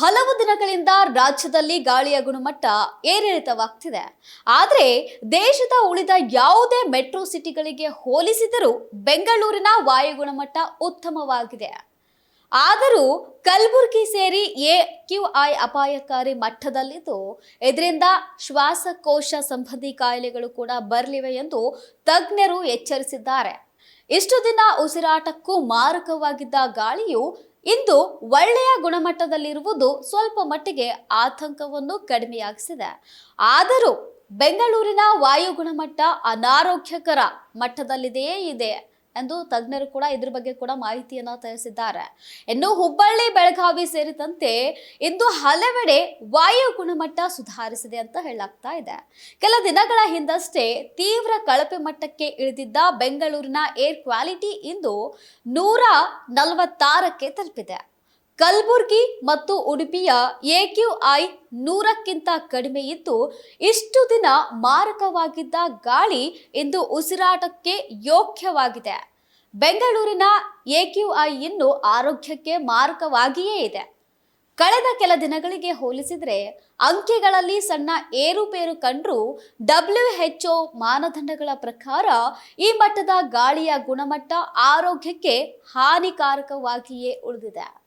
ಹಲವು ದಿನಗಳಿಂದ ರಾಜ್ಯದಲ್ಲಿ ಗಾಳಿಯ ಗುಣಮಟ್ಟ ಏರಿಳಿತವಾಗ್ತಿದೆ. ಆದರೆ ದೇಶದ ಉಳಿದ ಯಾವುದೇ ಮೆಟ್ರೋ ಸಿಟಿಗಳಿಗೆ ಹೋಲಿಸಿದರೂ ಬೆಂಗಳೂರಿನ ವಾಯು ಗುಣಮಟ್ಟ ಉತ್ತಮವಾಗಿದೆ. ಆದರೂ ಕಲಬುರಗಿ ಸೇರಿ AQI ಅಪಾಯಕಾರಿ ಮಟ್ಟದಲ್ಲಿದ್ದು, ಇದರಿಂದ ಶ್ವಾಸಕೋಶ ಸಂಬಂಧಿ ಕಾಯಿಲೆಗಳು ಕೂಡ ಬರಲಿವೆ ಎಂದು ತಜ್ಞರು ಎಚ್ಚರಿಸಿದ್ದಾರೆ. ಇಷ್ಟು ದಿನ ಉಸಿರಾಟಕ್ಕೂ ಮಾರಕವಾಗಿದ್ದ ಗಾಳಿಯು ಇಂದು ಒಳ್ಳೆಯ ಗುಣಮಟ್ಟದಲ್ಲಿರುವುದು ಸ್ವಲ್ಪ ಮಟ್ಟಿಗೆ ಆತಂಕವನ್ನು ಕಡಿಮೆಯಾಗಿಸಿದೆ. ಆದರೂ ಬೆಂಗಳೂರಿನ ವಾಯು ಗುಣಮಟ್ಟ ಅನಾರೋಗ್ಯಕರ ಮಟ್ಟದಲ್ಲಿದೆಯೇ ಇದೆ ಎಂದು ತಜ್ಞರು ಕೂಡ ಇದ್ರ ಬಗ್ಗೆ ಕೂಡ ಮಾಹಿತಿಯನ್ನ ತಿಳಿಸಿದ್ದಾರೆ. ಇನ್ನು ಹುಬ್ಬಳ್ಳಿ, ಬೆಳಗಾವಿ ಸೇರಿದಂತೆ ಇಂದು ಹಲವೆಡೆ ವಾಯು ಗುಣಮಟ್ಟ ಸುಧಾರಿಸಿದೆ ಅಂತ ಹೇಳಲಾಗ್ತಾ ಇದೆ. ಕೆಲ ದಿನಗಳ ಹಿಂದಷ್ಟೇ ತೀವ್ರ ಕಳಪೆ ಮಟ್ಟಕ್ಕೆ ಇಳಿದಿದ್ದ ಬೆಂಗಳೂರಿನ ಏರ್ ಕ್ವಾಲಿಟಿ ಇಂದು 146ಕ್ಕೆ ತಲುಪಿದೆ. ಕಲಬುರಗಿ ಮತ್ತು ಉಡುಪಿಯ AQI 100ಕ್ಕಿಂತ ಕಡಿಮೆ ಇದ್ದು, ಇಷ್ಟು ದಿನ ಮಾರಕವಾಗಿದ್ದ ಗಾಳಿ ಇಂದು ಉಸಿರಾಟಕ್ಕೆ ಯೋಗ್ಯವಾಗಿದೆ. ಬೆಂಗಳೂರಿನ AQI ಇನ್ನು ಆರೋಗ್ಯಕ್ಕೆ ಮಾರಕವಾಗಿಯೇ ಇದೆ. ಕಳೆದ ಕೆಲ ದಿನಗಳಿಗೆ ಹೋಲಿಸಿದರೆ ಅಂಕೆಗಳಲ್ಲಿ ಸಣ್ಣ ಏರುಪೇರು ಕಂಡ್ರೂ WHO ಮಾನದಂಡಗಳ ಪ್ರಕಾರ ಈ ಮಟ್ಟದ ಗಾಳಿಯ ಗುಣಮಟ್ಟ ಆರೋಗ್ಯಕ್ಕೆ ಹಾನಿಕಾರಕವಾಗಿಯೇ ಉಳಿದಿದೆ.